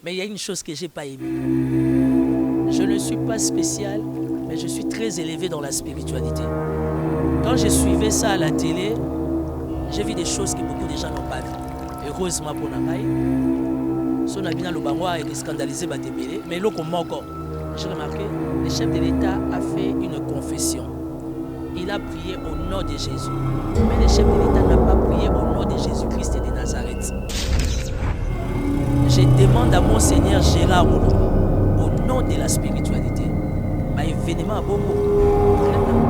Mais il y a une chose que je n'ai pas aimée. Je ne suis pas spécial, mais je suis très élevé dans la spiritualité. Quand je suivais ça à la télé, j'ai vu des choses que beaucoup de gens n'ont pas vues. Heureusement pour Namaï, son habit le Bangwa a été scandalisé par des bébés, mais l'autre encore. J'ai remarqué, le chef de l'État a fait une confession. Il a prié au nom de Jésus. Mais le chef de l'État n'a pas prié au nom de Jésus-Christ de Nazareth. Je demande à mon Seigneur Gérard Moulou, au nom de la spiritualité, ma événement à Bobo,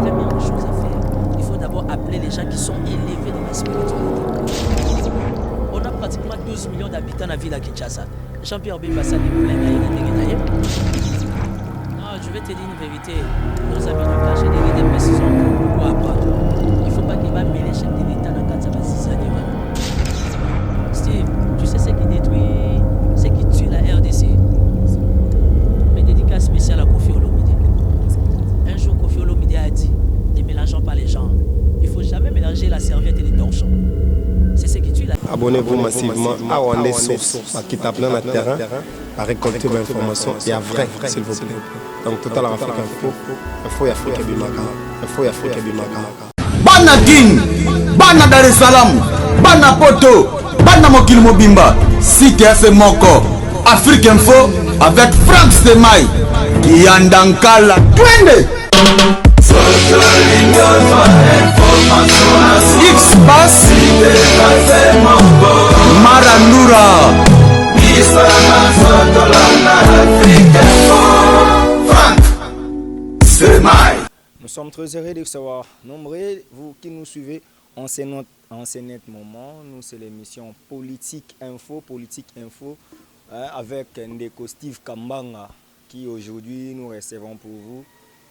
première chose à faire, il faut d'abord appeler les gens qui sont élevés dans la spiritualité. On a pratiquement 12 millions d'habitants dans la ville à Kinshasa. Jean-Pierre Bimba, ça n'est plein d'ailleurs. Non, je vais te dire une vérité. Nos amis du cachet des mais ils ont beaucoup à apprendre. Il ne faut pas qu'il va mêler les chefs de l'État dans 4 années. Steve, tu sais ce qui détruit, ce qui tue la RDC. Mais dédicace spéciale à Kofi Olomide. Un jour, Kofi Olomide a dit, ne mélangeons pas les gens. Il ne faut jamais mélanger la serviette et les torchons. C'est ce qui tue la... Abonnez-vous massivement à Wandé Source, qui tape plein de terrain, à récolter vos informations et à vrai, s'il vous plaît. Donc, Total Afrique Info et Afrique Bimaka. Info et Afrique Bimaka. Bana King, Bana Dar es Salaam, Bana Poto, Bana Mokil Mobimba, Site FM Moko, Afrique Info avec Frank Stemai, Yandankala, Twende. X-Bass, Marandura, Frank Stemai. Nous sommes très heureux de savoir nombreux, vous qui nous suivez en ce moment. Nous, c'est l'émission Politique Info, avec Ndeko Steve Kambanga, qui aujourd'hui nous recevons pour vous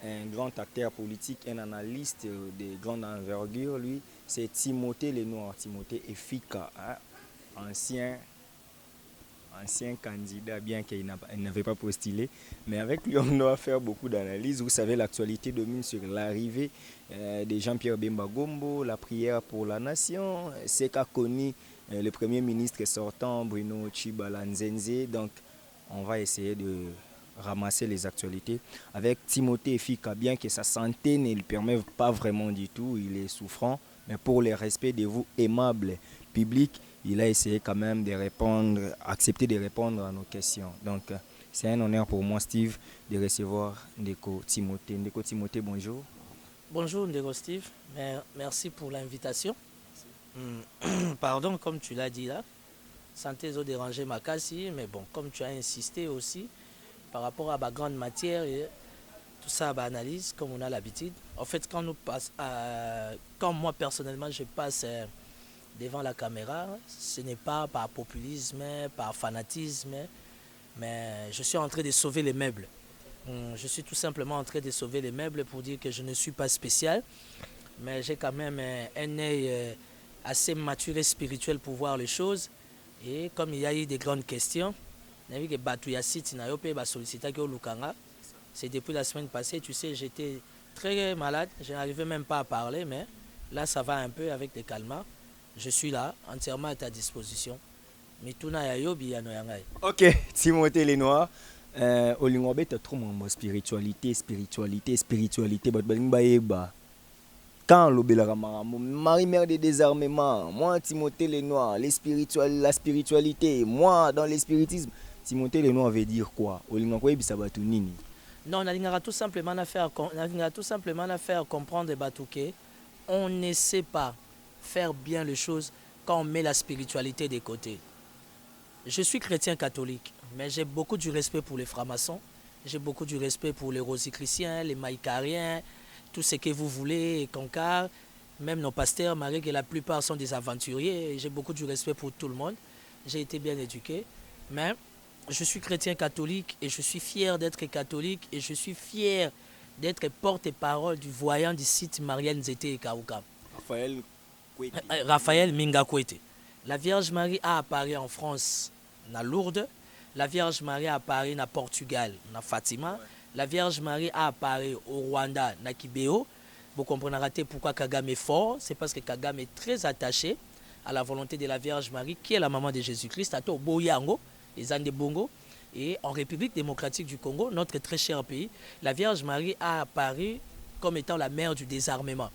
un grand acteur politique, un analyste de grande envergure. Lui, c'est Timothée Lenoir, Timothée Efika, ancien candidat, bien qu'il n'avait pas postulé. Mais avec lui, on doit faire beaucoup d'analyses. Vous savez, l'actualité domine sur l'arrivée de Jean-Pierre Bemba Gombo, la prière pour la nation, ce qu'a connu le Premier ministre sortant, Bruno Tshibala Nzenze. Donc, on va essayer de ramasser les actualités avec Timothée Efika, bien que sa santé ne le permette pas vraiment du tout. Il est souffrant, mais pour le respect de vous, aimables publics, il a essayé quand même de répondre, accepter de répondre à nos questions. Donc, c'est un honneur pour moi, Steve, de recevoir Ndeko Timothée. Ndeko Timothée, bonjour. Bonjour Ndeko Steve, merci pour l'invitation. Pardon, comme tu l'as dit là, santé ont dérangé ma casse, mais bon, comme tu as insisté aussi, par rapport à ma grande matière et tout ça, à analyse, comme on a l'habitude. En fait, quand moi personnellement je passe devant la caméra, ce n'est pas par populisme, par fanatisme, mais je suis en train de sauver les meubles. Je suis tout simplement en train de sauver les meubles pour dire que je ne suis pas spécial, mais j'ai quand même un œil assez mature et spirituel pour voir les choses. Et comme il y a eu des grandes questions, c'est depuis la semaine passée, tu sais, j'étais très malade, je n'arrivais même pas à parler, mais là ça va un peu avec des calmants. Je suis là, entièrement à ta disposition. Ok, Timothée Lenoir. Olingwabe t'as trop mon spiritualité. Quand l'obéla Marie-Mère des désarmements, moi Timothée Lenoir, la spiritualité, moi dans l'espiritisme. Timothée Lenoir veut dire quoi? Olingwabe bisabatu nini? Non, on a tout simplement à faire comprendre Batouké. On ne sait pas faire bien les choses quand on met la spiritualité de côté. Je suis chrétien catholique, mais j'ai beaucoup du respect pour les francs-maçons, j'ai beaucoup du respect pour les rosicruciens, les maïcariens, tout ce que vous voulez, les cancars, même nos pasteurs, malgré que la plupart sont des aventuriers, j'ai beaucoup du respect pour tout le monde, j'ai été bien éduqué, mais je suis chrétien catholique et je suis fier d'être catholique et je suis fier d'être porte-parole du voyant du site Marianne Zété et Kaouka. Raphaël Minga Kwete. La Vierge Marie a apparu en France, à Lourdes. La Vierge Marie a apparu à Portugal, à Fatima. Ouais. La Vierge Marie a apparu au Rwanda, à Kibéo. Vous comprendrez pourquoi Kagame est fort. C'est parce que Kagame est très attaché à la volonté de la Vierge Marie, qui est la maman de Jésus-Christ. À Boyango, les Andes Bongo. Et en République démocratique du Congo, notre très cher pays, la Vierge Marie a apparu comme étant la mère du désarmement.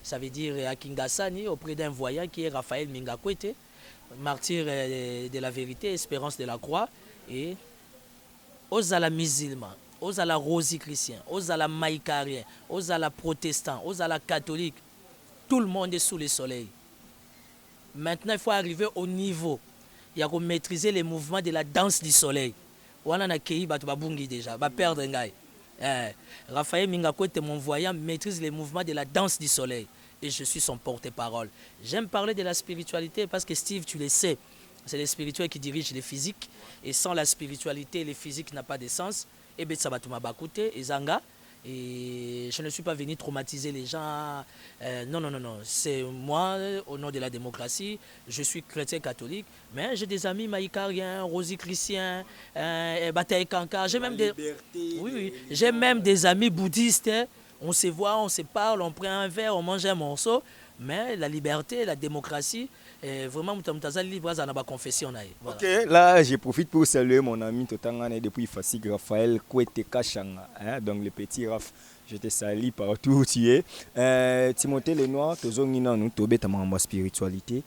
Ça veut dire à Kingasani, auprès d'un voyant qui est Raphaël Mingakwete, martyr de la vérité, espérance de la croix, et aux ala musulmans, aux ala rosichriciens, aux ala maïcariens, aux ala protestants, aux ala catholiques, tout le monde est sous le soleil. Maintenant, il faut arriver au niveau. Il y a qu'on maîtriser les mouvements de la danse du soleil. On a accueilli Batubabungi déjà, va perdre un gars. Raphaël Mingakwete, mon voyant, maîtrise les mouvements de la danse du soleil. Et je suis son porte-parole. J'aime parler de la spiritualité parce que Steve, tu le sais, c'est les spirituels qui dirigent les physiques. Et sans la spiritualité, les physiques n'ont pas de sens. Et Betsabatuma Bakute, et Zanga. Et je ne suis pas venu traumatiser les gens. Non. C'est moi, au nom de la démocratie, je suis chrétien catholique, mais j'ai des amis maïcariens, rosichriciens, Bataille Kanka. J'ai même j'ai même des amis bouddhistes. On se voit, on se parle, on prend un verre, on mange un morceau. Mais la liberté, la démocratie, vraiment, libre dans la confession. Voilà. Ok, là, je profite pour saluer mon ami Totangane depuis Fasik Raphaël Kwete Kachanga. Donc, le petit Raph, je te salue partout où tu es. Timothée Lenoir, Tozongina, nous, Tobé, ma spiritualité.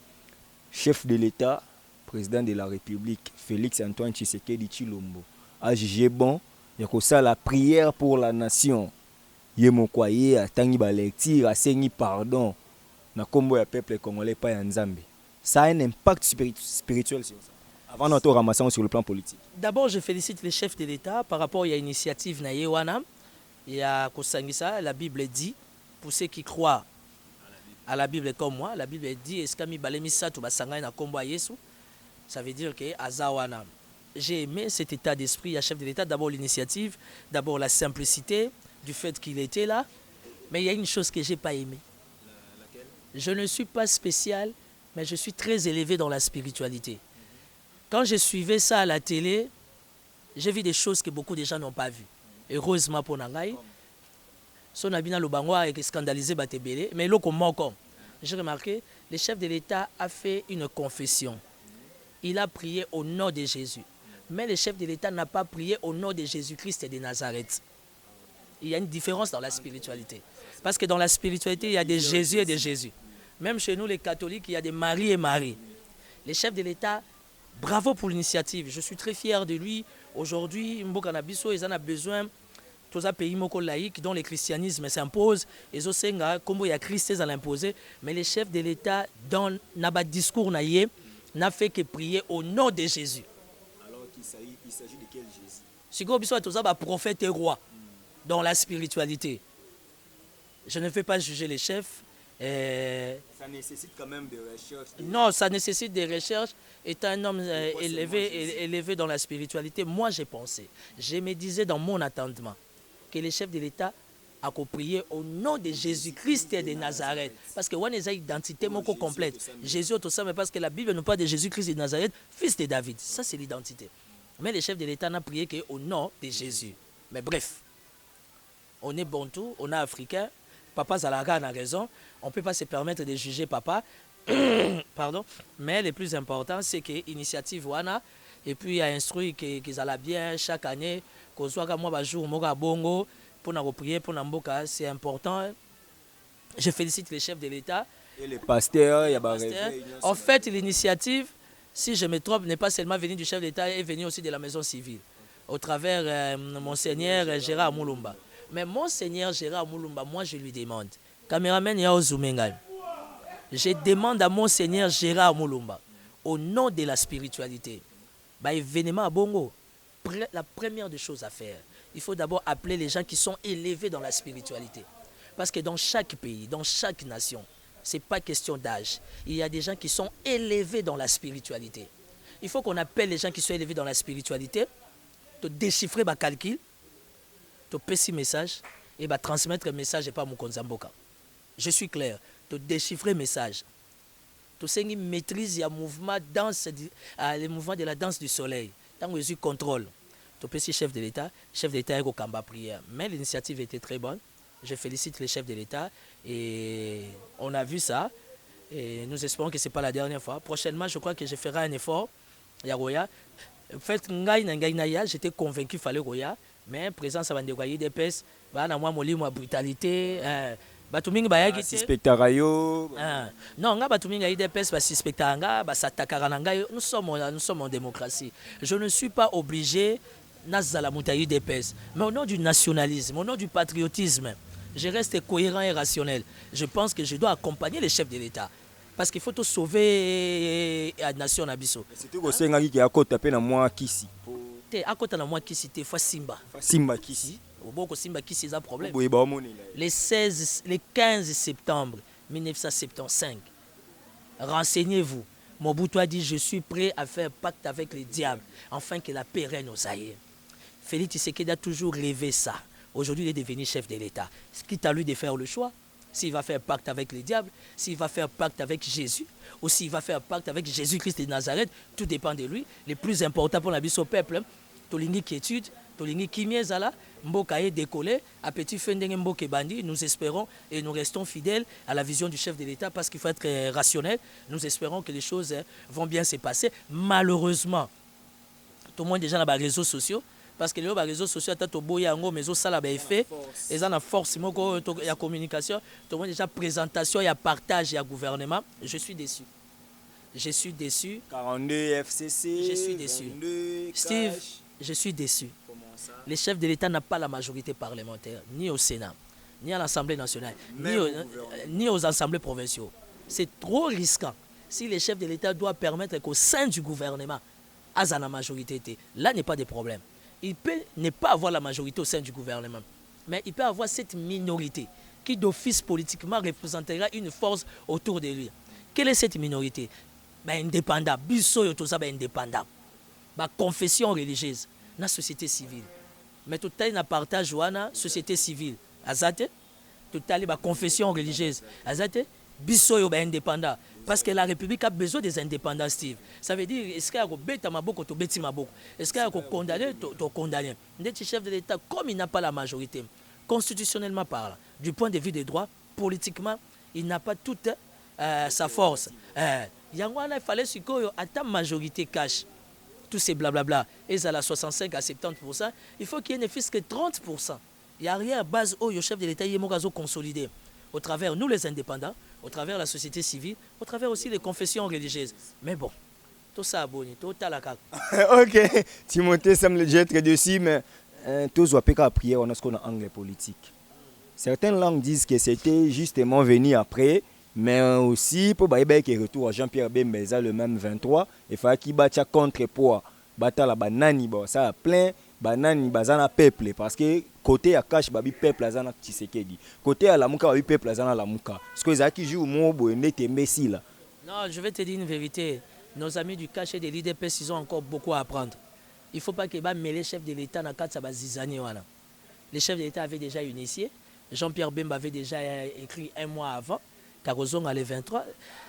Chef de l'État, président de la République, Félix Antoine Tshisekedi Tshilombo, a jugé bon, il y a ça la prière pour la nation. Il y a mon croyé, à Tangi Balekti, à Sengi pardon. Na combo ya peuple congolais pas en Zambie. Ça a un impact spirituel sur ça. Avant notre ramassage sur le plan politique. D'abord, je félicite les chefs de l'État par rapport à l'initiative Nayewana. Il y a Kosangisa, la Bible dit, pour ceux qui croient à la Bible comme moi, la Bible dit, Eskami Balemisa to Basangay na combo à Yesu. Ça veut dire que Azawana. J'ai aimé cet état d'esprit, il y a chef de l'État, d'abord l'initiative, d'abord la simplicité du fait qu'il était là. Mais il y a une chose que je n'ai pas aimée. Je ne suis pas spécial, mais je suis très élevé dans la spiritualité. Quand je suivais ça à la télé, j'ai vu des choses que beaucoup de gens n'ont pas vues. Heureusement pour Nangaï, son abina Lobango a scandalisé Batebele, mais l'autre comme j'ai remarqué, le chef de l'État a fait une confession. Il a prié au nom de Jésus. Mais le chef de l'État n'a pas prié au nom de Jésus-Christ et de Nazareth. Il y a une différence dans la spiritualité. Parce que dans la spiritualité, il y a des Jésus et des Jésus. Même chez nous, les catholiques, il y a des Marie et Marie. Les chefs de l'État, bravo pour l'initiative. Je suis très fier de lui. Aujourd'hui, Mbokanabiso, ils en ont besoin. Tous les pays laïcs dont le christianisme s'impose. Ils ont comme il y a Christ, ils ont imposé. Mais les chefs de l'État, dans le discours, n'a fait que prier au nom de Jésus. Alors qu'il s'agit de quel Jésus? Si vous êtes prophète et roi dans la spiritualité. Je ne vais pas juger les chefs. Ça nécessite quand même des recherches. Non, ça nécessite des recherches. Étant un homme élevé dans la spiritualité, moi j'ai pensé, je me disais dans mon attendement que les chefs de l'État a prié au nom de Jésus-Christ et de Nazareth. Parce que on a une identité complète. Jésus, tout ça, mais parce que la Bible ne parle pas de Jésus-Christ de Nazareth, fils de David. Ça, c'est l'identité. Mais les chefs de l'État n'ont prié qu'au nom de Jésus. Mais bref, on est bantou, on est africain. Papa Zalaga a raison. On ne peut pas se permettre de juger papa. Pardon. Mais le plus important, c'est que l'initiative Wana, et puis il a instruit qu'ils allaient bien chaque année, qu'on soit comme moi, jour, moi, bongo, pour nous prier, pour nous mboka, c'est important. Je félicite les chefs de l'État. Et les pasteurs, il y a en fait, l'initiative, si je me trompe, n'est pas seulement venue du chef de l'État, elle est venue aussi de la maison civile, au travers Monseigneur Gérard Moulumba. Mais Monseigneur Gérard Moulumba, moi je lui demande, caméraman Yao Zoumengal, je demande à Monseigneur Gérard Moulumba, au nom de la spiritualité, événement à Bongo, la première des choses à faire, il faut d'abord appeler les gens qui sont élevés dans la spiritualité. Parce que dans chaque pays, dans chaque nation, ce n'est pas question d'âge. Il y a des gens qui sont élevés dans la spiritualité. Il faut qu'on appelle les gens qui sont élevés dans la spiritualité, de déchiffrer ma calcul, de passer message et de transmettre le message et pas mon Konzamboka. Je suis clair, de déchiffrer le message. Tout ce qui maîtrise le mouvement de la danse du soleil. Tant que je contrôle. Tu peux chef de l'État est au combat prière. Mais l'initiative était très bonne. Je félicite les chefs de l'État et on a vu ça. Et nous espérons que ce n'est pas la dernière fois. Prochainement, je crois que je ferai un effort. Yagoya. En fait, j'étais convaincu qu'il fallait Roya, mais présence à Bandeko IDPS, na moi molimo brutalité, batumingi bayaki suspectarayo. Non, nga batumingi IDPS ba suspectanga, ba satakaranga, nous sommes en démocratie. Je ne suis pas obligé nazala muta IDPS, mais au nom du nationalisme, au nom du patriotisme, je reste cohérent et rationnel. Je pense que je dois accompagner les chefs de l'État. Parce qu'il faut tout sauver la nation Abisso. C'était aussi un qui a côté à moi Kisi. À côté de moi Kisi, t'es fois Simba. Simba Kisi. Au beau que Simba Kisi, c'est un problème. Le 15 septembre 1975, renseignez-vous. Mobutu a dit je suis prêt à faire pacte avec le diable afin que la paix règne aux Zaïre. Félix Tshisekedi a toujours rêvé ça. Aujourd'hui, il est devenu chef de l'État. Ce qui t'a lui de faire le choix. S'il va faire pacte avec le diable, s'il va faire pacte avec Jésus, ou s'il va faire pacte avec Jésus-Christ de Nazareth, tout dépend de lui. Le plus important pour la vie au peuple, Tolingi qui étude, Tolingi qui miezala, Mboka est décollé, à petit Fendeng Mboke Bandi, nous espérons et nous restons fidèles à la vision du chef de l'État parce qu'il faut être rationnel. Nous espérons que les choses vont bien se passer. Malheureusement, tout le monde est déjà dans les réseaux sociaux. Parce que les réseaux sociaux, mais ça a effet. Ils ont la force de la communication. Tout le monde déjà présentation, il y a partage, il y a gouvernement. Je suis déçu. Je suis déçu. 42 FCC. Je suis déçu. 22, Steve, je suis déçu. Les chefs de l'État n'ont pas la majorité parlementaire, ni au Sénat, ni à l'Assemblée nationale, ni aux assemblées provinciales. C'est trop risquant. Si les chefs de l'État doivent permettre qu'au sein du gouvernement, à la majorité, là n'est pas de problème. Il peut ne pas avoir la majorité au sein du gouvernement, mais il peut avoir cette minorité qui d'office politiquement représentera une force autour de lui. Quelle est cette minorité? Indépendant, biso tout ça indépendant. Confession religieuse, la société civile. Mais tout le temps partage la société civile. Azate, tout le temps confession religieuse. Azate, biso indépendant. Parce que la République a besoin des indépendants, Steve. Ça veut dire, est-ce qu'il y a un maboko, tu bêtis maboko. Est-ce qu'il y a un condamné, tu condamné. Le chef de l'État, comme il n'a pas la majorité, constitutionnellement parlant, du point de vue des droits, politiquement, il n'a pas toute sa force. Il fallait que ta majorité cache tous ces blablabla. Et à la 65 à 70%, il faut qu'il y ait ne fût que 30%. Il n'y a rien à base où le chef de l'État est consolidé. Au travers nous les indépendants, au travers la société civile, au travers aussi les confessions religieuses. Mais bon, tout ça abonné, tout à la carte. Ok, Timothée semble déjà être dessus, mais tous doivent pas prier, on a ce qu'on a en anglais politique. Certaines langues disent que c'était justement venu après, mais aussi pour Baïba qui retour à Jean-Pierre Bemba le même 23, il fallait qu'il batte contre-poids, batte la banani, ça a plein. Banani bazana peuple parce que côté à cash babi peuple azana Tshisekedi côté à la muka babi peuple azana la muka parce que les qui jouent mo boende temesi là. Non, je vais te dire une vérité, nos amis du cash et de l'IDPS ils ont encore beaucoup à apprendre. Il faut pas que ba mêler les chefs de l'État na katsa bazizani wana. Les chefs de l'État avaient déjà initié, Jean-Pierre Bemba avait déjà écrit un mois avant, Karozong allait 23,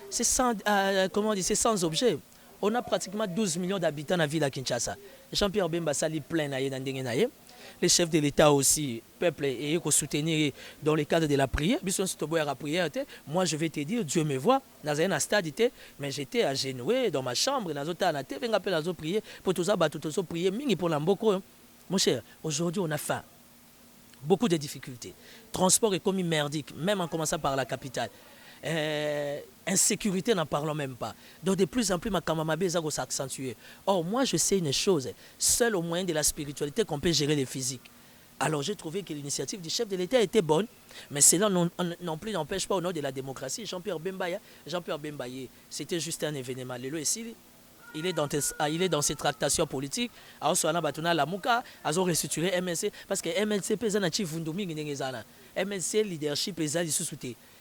c'est sans objet. On a pratiquement 12 millions d'habitants dans la ville de Kinshasa. Jean-Pierre Bemba sali plein na. Les chefs de l'État aussi, peuple, et soutenir dans le cadre de la prière. Moi, je vais te dire, Dieu me voit, dans un stade, mais j'étais agenoué dans ma chambre, dans un prier pour tout ça, prier, pour l'amboko. Mon cher, aujourd'hui, on a faim. Beaucoup de difficultés. Transport est comme merdique, même en commençant par la capitale. Insécurité, n'en parlons même pas. Donc de plus en plus, ma kamamabé va s'accentuer. Or, moi, je sais une chose. Seul au moyen de la spiritualité qu'on peut gérer les physiques. Alors, j'ai trouvé que l'initiative du chef de l'État était bonne, mais cela non plus n'empêche pas au nom de la démocratie. Jean-Pierre Bembaye, c'était juste un événement. Il est dans ses tractations politiques. Alors, soit la Mouka, ils ont restructuré MLC, parce que MLC, MLC, leadership,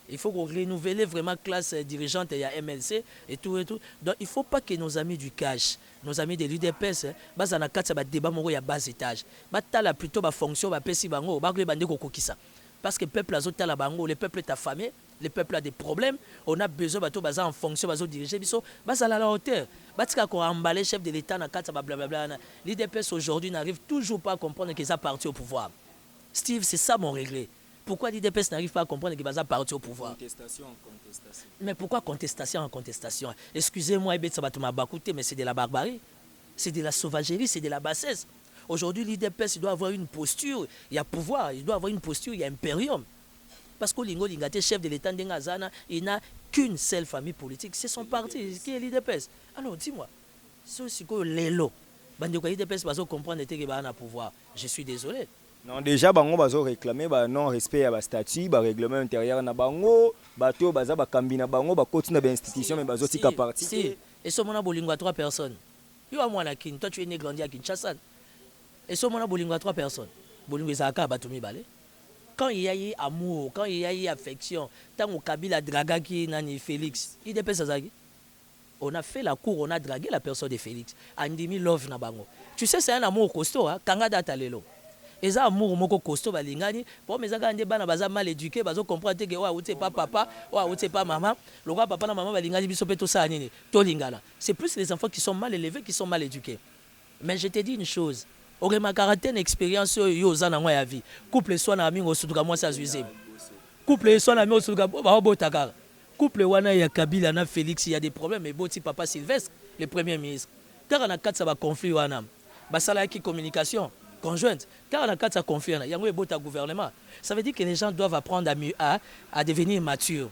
il faut renouveler vraiment la classe dirigeante et la MLC et tout et tout. Donc il ne faut pas que nos amis du cash, nos amis de l'UDPS, basent na kati ba débat moko ya bas étage. Batala plutôt ba fonction ba pesi bango, ba gre bande kokokisa. Parce que le peuple a la bango, le peuple est affamé, le peuple a des problèmes, on a besoin bato baza en fonction bazo diriger biso, basa la hauteur. Batika ko emballer chef de l'État na kati ba blablabla. L'UDPS aujourd'hui n'arrive toujours pas à comprendre qu'ils ont parti au pouvoir. Steve, c'est ça mon regret. Pourquoi l'IDPS n'arrive pas à comprendre qu'il va partir au pouvoir? Contestation en contestation. Mais pourquoi contestation en contestation? Excusez-moi, mais c'est de la barbarie. C'est de la sauvagerie, c'est de la bassesse. Aujourd'hui, l'IDPS, il doit avoir une posture, il y a pouvoir, il doit avoir une posture, il y a impérium. Parce que Lingo Lingate, chef de l'État d'Engazana, il n'a qu'une seule famille politique, c'est son parti, qui est l'IDPS. Alors dis-moi, c'est quoi l'élo? L'IDPS va comprendre qu'il va avoir pouvoir. Je suis désolé. Non, déjà, bango bazo réclamer non respect à la statut, le règlement intérieur na bango, bato baza ba kambina bango, ba continue ba institution mais bazo tika parti. Si, et ce mona bolingo à 3 personnes. Yo à moi na kin, toi tu es né grandi à Kinshasa. Et ce mona bolingo à 3 personnes. Bolingo ezaka batumi balé. Quand il y a eu amour, quand il y a eu affection, tant au Kabila draga qui nani Félix, il dépêche ça. On a fait la cour, on a dragué la personne de Félix. Andimi love na bango. Tu sais c'est un amour costaud hein, kangada talelo. Et ça amour moko costaud balingani, pour mes agandé bana baza mal éduqué, bazo comprendre que ou c'est pas papa, ou c'est pas maman, le roi papa na maman balingani biso pe to ça nini, to lingana. C'est plus les enfants qui sont mal élevés qui sont mal éduqués. Mais je te dis une chose, aurait ma caractère expérience yo za na ngwa ya vie. Couple soit na mingo sutuka moi ça zuize. Couple soit na mingo sutuka ba botakara. Couple wana ya Kabila na Félix, il y a des problèmes mais boti papa Sylvestre, le premier ministre. Car on a quatre ça va conflit wana. Ba sala qui communication conjointe. Car on a quatre ça conflit wana. Yango ebota gouvernement. Ça veut dire que les gens doivent apprendre à devenir matures.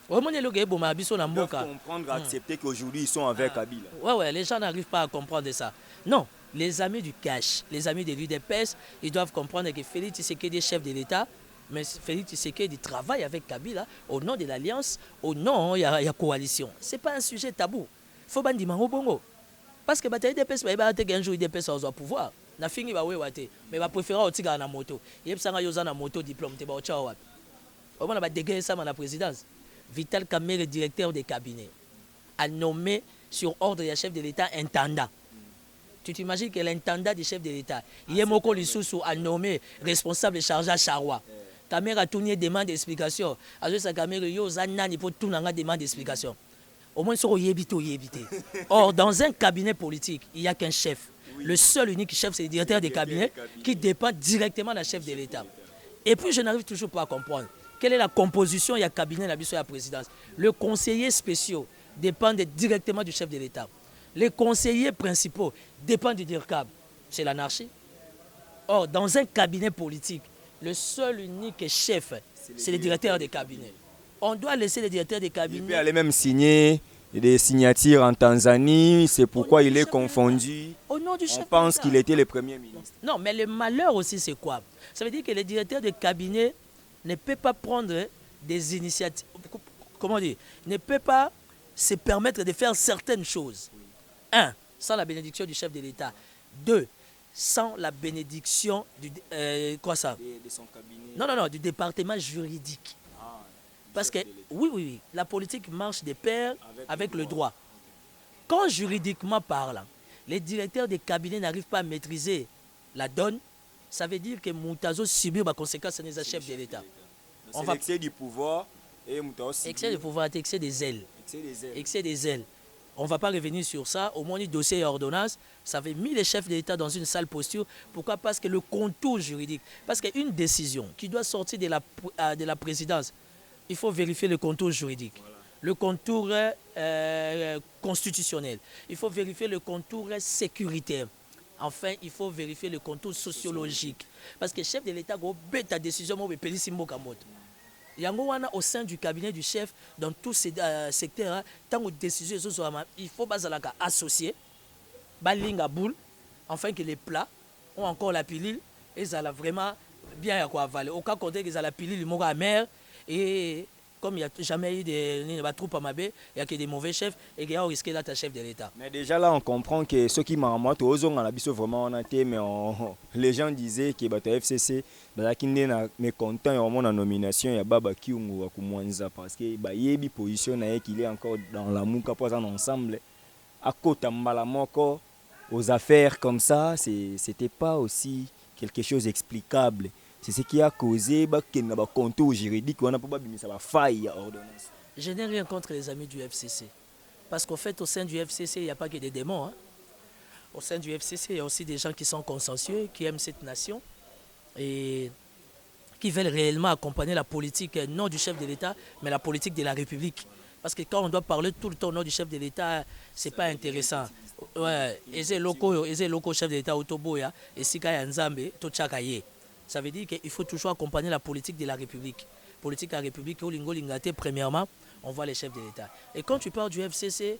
Ils doivent comprendre, accepter qu'aujourd'hui ils sont avec Kabila. Ouais, les gens n'arrivent pas à comprendre ça. Non, les amis du cash, les amis de l'UDPS, ils doivent comprendre que Félix Tshisekedi est chef de l'État, mais Félix Tshisekedi travaille avec Kabila au nom de l'Alliance, au nom de la coalition. Ce n'est pas un sujet tabou. Il faut pas dire bongo. Parce que l'UDPS, un jour l'UDPS a pouvoir. Na fini ba wate, mais ba préférer otika na moto. Yebsanga yoza na moto diplôme te ba ocha wapi. Au moins ba dégager ça dans la présidence. Vital Kamerhe, le directeur des cabinets, a nommé sur ordre du chef de l'État intendant. Tu t'imagines que l'intendant du chef de l'État, Yemoko Lissoussou a nommé responsable chargé à Charwa. Kamerhe a tourné demande d'explication. Alors ça Kamerhe yo zanani pour tout nanga demande d'explication. Au moins sur yebito yebité. Or dans un cabinet politique, il n'y a qu'un chef. Le seul unique chef, c'est le directeur des cabinets qui dépend directement du chef de l'État. Et puis je n'arrive toujours pas à comprendre. Quelle est la composition du cabinet de la présidence? Le conseiller spécial dépend directement du chef de l'État. Les conseillers principaux dépendent du DIRCAB. C'est l'anarchie. Or, dans un cabinet politique, le seul unique chef, c'est le directeur des cabinets. On doit laisser le directeur des cabinets... Il peut aller même signer des signatures en Tanzanie, c'est pourquoi il est confondu. Au nom du chef On pense qu'il était le premier ministre. Non, mais le malheur aussi, c'est quoi? Ça veut dire que le directeur des cabinets ne peut pas prendre des initiatives, comment dire, ne peut pas se permettre de faire certaines choses. Un, sans la bénédiction du chef de l'État. Deux, sans la bénédiction du, quoi ça? De son cabinet. Non, du département juridique. Parce que, oui, la politique marche de pair avec le droit. Quand juridiquement parlant, les directeurs des cabinets n'arrivent pas à maîtriser la donne, ça veut dire que Moutazo subit les conséquences des chefs de l'État. C'est l'excès du pouvoir et Moutazo subit... Excès du pouvoir, excès des ailes. Excès des ailes. On ne va pas revenir sur ça. Au moins, le dossier et ordonnance, ça avait mis les chefs de l'État dans une sale posture. Pourquoi? Parce que le contour juridique, parce qu'une décision qui doit sortir de la présidence, il faut vérifier le contour juridique, le contour constitutionnel, il faut vérifier le contour sécuritaire. Enfin, il faut vérifier le contour sociologique. Parce que le chef de l'État a fait ta décision, au sein du cabinet du chef, dans tous ces secteurs, tant que décision, il faut associer, balinga boule, afin que les plats ont encore la pilule, et ça a vraiment bien à quoi avaler. Au cas où ils ont la pilule, ils sont amers, et comme il n'y a jamais eu de troupes à Mabé, il n'y a que des mauvais chefs et qui ont risqué d'être chef de l'État. Mais déjà là, on comprend que ceux qui m'ont vraiment en été, mais les gens disaient que le FCC est content de la nomination de Baba Kiungu parce que la position qu'il est encore dans la mouka pour un ensemble. À côté de aux affaires comme ça, ce n'était pas aussi quelque chose d'explicable. C'est ce qui a causé qu'il y a un contour juridique, on n'a pas de faille à ordonnance. Je n'ai rien contre les amis du FCC. Parce qu'en fait, au sein du FCC, il n'y a pas que des démons. Hein. Au sein du FCC, il y a aussi des gens qui sont consensueux, qui aiment cette nation et qui veulent réellement accompagner la politique, non du chef de l'État, mais la politique de la République. Parce que quand on doit parler tout le temps au nom du chef de l'État, ce n'est pas intéressant. Ouais, et c'est locaux chef d'État Otoboya et Sika Nzambe Tochakaye. Ça veut dire qu'il faut toujours accompagner la politique de la République. Politique de la République, premièrement, on voit les chefs de l'État. Et quand tu parles du FCC,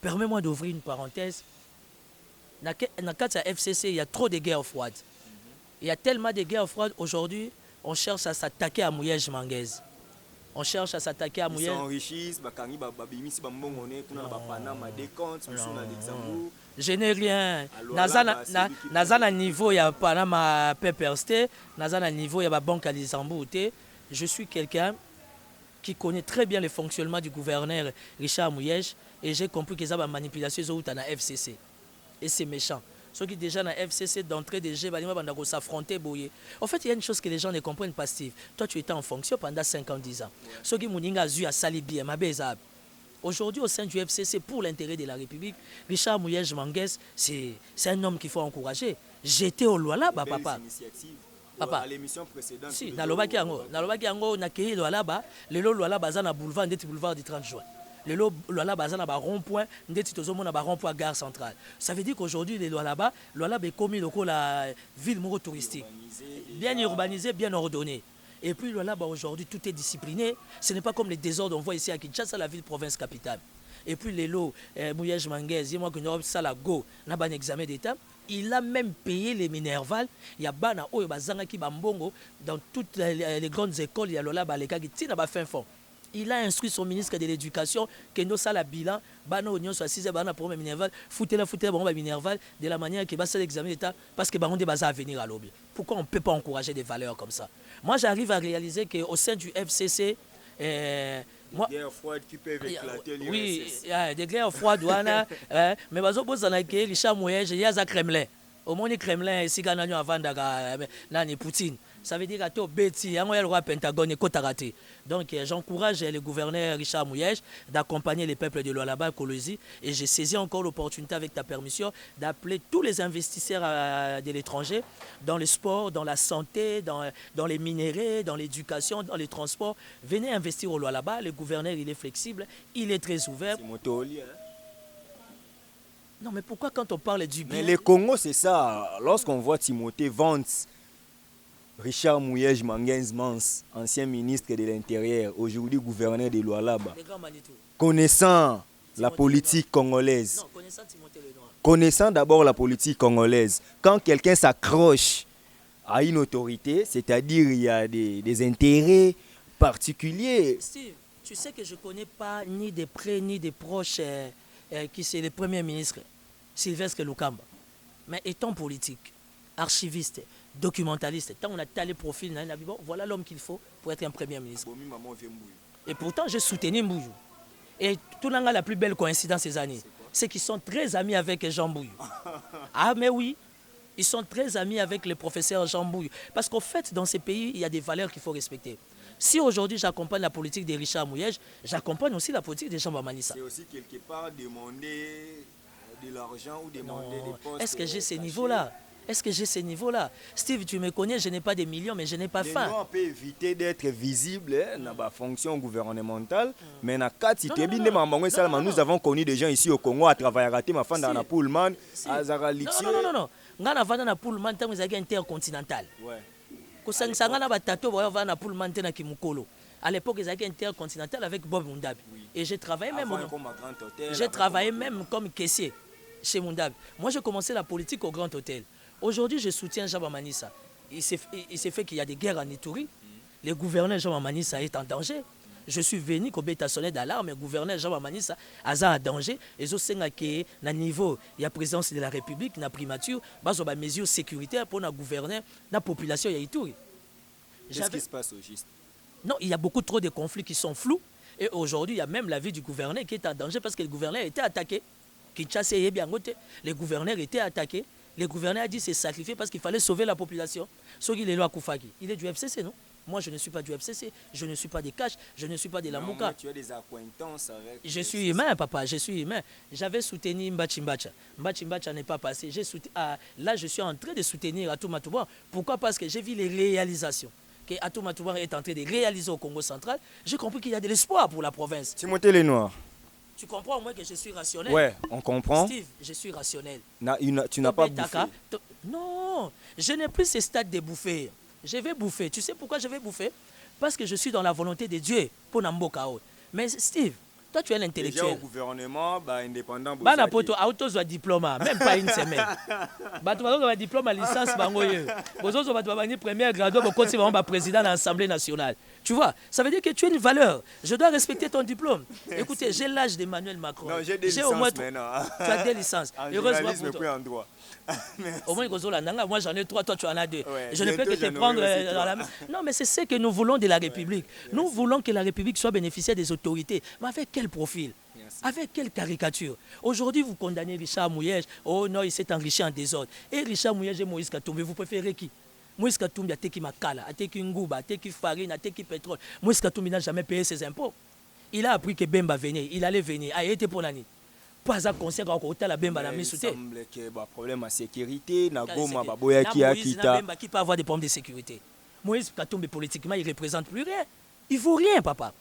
permets-moi d'ouvrir une parenthèse. Dans le cas de la FCC, il y a trop de guerres froides. Il y a tellement de guerres froides. Aujourd'hui, on cherche à s'attaquer à Mouyej Manguez. On cherche à s'attaquer à Mouyej. Ils s'enrichissent, je n'ai rien. Nazana niveau, il y a Panama Pepperste. Nazana niveau, il y a Banque à Lisambou. Je suis quelqu'un qui connaît très bien le fonctionnement du gouverneur Richard Mouyej. Et j'ai compris que ça va manipulation dans la FCC. Et c'est méchant. Ceux qui déjà dans la FCC d'entrée des jeux, ils s'affronter. En fait, il y a une chose que les gens ne comprennent pas, Steve. Toi, tu étais en fonction pendant 5 ans, 10 ans. Ceux qui m'ont dit à Salibi, aujourd'hui, au sein du FCC, pour l'intérêt de la République, Richard Mouyej Manguez, c'est un homme qu'il faut encourager. J'étais au Lualaba, papa. Papa, à l'émission précédente. Si, nalobaki yango nakei Lualaba, lelo Lualaba za na boulevard ndeti boulevard du 30 juin. Lelo Lualaba za na ba rond-point ndeti tozomona ba rond-point gare centrale. Ça veut dire qu'aujourd'hui les Lualaba est commis la ville moro touristique. Bien urbanisée, bien ordonnée. Et puis Lualaba aujourd'hui tout est discipliné, ce n'est pas comme les désordres on voit ici à Kinshasa, la ville province capitale. Et puis les lots Mouyej Manguez, moi que nous ça la go na ban examen d'état. Il a même payé les Minerval. Il y a Bana Oyo Bazangaki Bambongo dans toutes les grandes écoles. Il y a Lola Baleka qui tient à fin fond. Il a instruit son ministre de l'Éducation que nous ça la bilan. Bana Oignon soit 6 Bana pour Minerval. Foutez-la Minerval de la manière qu'il va faire l'examen d'État parce que Baronde Baza à venir à l'objet. Pourquoi on ne peut pas encourager des valeurs comme ça? Moi j'arrive à réaliser qu'au sein du FCC, moi, des guerres froides qui peuvent éclater l'URSS. Oui, des guerres froides, mais Richard Mouyej, il y a un Kremlin. Au moins, le Kremlin, ici, avant de Poutine. Ça veut dire que il y a un roi Pentagone et Kotarate. Donc, j'encourage le gouverneur Richard Mouyej d'accompagner les peuples de Lualaba, Kolosi. Et j'ai saisi encore l'opportunité, avec ta permission, d'appeler tous les investisseurs de l'étranger dans le sport, dans la santé, dans les minéraux, dans l'éducation, dans les transports. Venez investir au Lualaba. Le gouverneur, il est flexible, il est très ouvert. Non, mais pourquoi quand on parle du bien... Mais le Congo, c'est ça. Lorsqu'on voit Timothée Vance, Richard Mouyej Manguez Mans, ancien ministre de l'Intérieur, aujourd'hui gouverneur de Lualaba, connaissant la politique congolaise, non, connaissant d'abord la politique congolaise, quand quelqu'un s'accroche à une autorité, c'est-à-dire il y a des intérêts particuliers. Steve, tu sais que je ne connais pas ni des près ni des proches qui c'est le premier ministre, Sylvestre Lukamba. Mais étant politique, archiviste, documentaliste, tant on a talé profil, voilà l'homme qu'il faut pour être un premier ministre. Et pourtant, j'ai soutenu Mbouyou. Et tout le monde a la plus belle coïncidence ces années, c'est qu'ils sont très amis avec Jean Mbouyou. Ah mais oui, ils sont très amis avec le professeur Jean Mbouyou. Parce qu'en fait, dans ces pays, il y a des valeurs qu'il faut respecter. Si aujourd'hui j'accompagne la politique de Richard Mouyej, j'accompagne aussi la politique de Jean Bamanissa. C'est aussi quelque part demander de l'argent ou demander des postes. Est-ce que j'ai ces niveaux-là? Est-ce que j'ai ces niveaux-là? Steve, tu me connais, je n'ai pas des millions, mais je n'ai pas faim. On peut éviter d'être visible dans la fonction gouvernementale, mais nous avons connu des gens ici au Congo à travailler à ma femme dans la Pullman, à Zaralixie. Non. Nous avons dans la Pullman, nous avons intercontinental. Ouais. À l'époque, ils étaient intercontinental avec Bob Mundabi. Oui. Et j'ai travaillé même comme caissier chez Mundabi. Moi, j'ai commencé la politique au Grand Hôtel. Aujourd'hui, je soutiens Jean Bamanissa. Il s'est fait qu'il y a des guerres en Ituri. Le gouverneur Jean Bamanissa est en danger. Je suis venu au bêta sonné d'alarme, le gouverneur Jean Bamanissa a en danger. Et je sais que à niveau, il y a présidence de la République, la primature, il y a des mesures sécuritaires pour le gouverneur, la population de Ituri. Qu'est-ce qui se passe au juste? Non, il y a beaucoup trop de conflits qui sont flous. Et aujourd'hui, il y a même la vie du gouverneur qui est en danger parce que le gouverneur était attaqué. Kinshasa est bien côté. Le gouverneur était attaqué. Le gouverneur a dit c'est sacrifié parce qu'il fallait sauver la population. Sauf qu'il est là à Koufaki. Il est du FCC, non? Moi, je ne suis pas du FCC. Je ne suis pas des Cash. Je ne suis pas de la Mouka. Tu as des acquaintances avec... Je suis humain, papa. Je suis humain. J'avais soutenu Mbachi Mbacha. Mbachi Mbacha n'est pas passé. Là, je suis en train de soutenir Atouma Touba. Pourquoi? Parce que j'ai vu les réalisations que Atouma Touba est en train de réaliser au Congo central. J'ai compris qu'il y a de l'espoir pour la province. Timothée Lenoir, Tu comprends au moins que je suis rationnel. Ouais, on comprend. Steve, je suis rationnel. Tu n'as pas bouffé. Non, je n'ai plus ce stade de bouffer. Je vais bouffer. Tu sais pourquoi je vais bouffer? Parce que je suis dans la volonté de Dieu pour Namboka. Mais Steve, toi tu es l'intellectuel. Déjà au gouvernement, indépendant. Bana poto auto zo diplôme, même pas une semaine. Ba tu vas diplôme à licence bango ye. Bozo zo ba tu vas première grado bo koti ba président de l'Assemblée nationale. Tu vois, ça veut dire que tu as une valeur. Je dois respecter ton diplôme. Écoutez, j'ai l'âge d'Emmanuel Macron. Non, j'ai des licences au moins maintenant. Tu as des licences. Heureusement pour toi. En droit. Au moins, moi j'en ai 3, toi tu en as 2. Ouais, je ne peux que te prendre dans la main. Non, mais c'est ce que nous voulons de la République. Nous voulons que la République soit bénéficiaire des autorités. Mais avec quel profil? Avec quelle caricature? Aujourd'hui, vous condamnez Richard Mouyej. Oh non, il s'est enrichi en désordre. Et Richard Mouyej et Moïse Katumbi, vous préférez qui? Moïse Katumbi a teki makala, a teki ngouba, a teki farine, a teki pétrole. Moïse Katumbi n'a jamais payé ses impôts. Il a appris que Bemba venait, il allait venir. Il a été pour l'année. Pas à conseil quand on la Bemba la mise sous terre. Il semble qu'il y a un problème de sécurité. Qui peut avoir des problèmes de sécurité? Moïse Katumbi, politiquement, il ne représente plus rien. Il ne vaut rien, papa.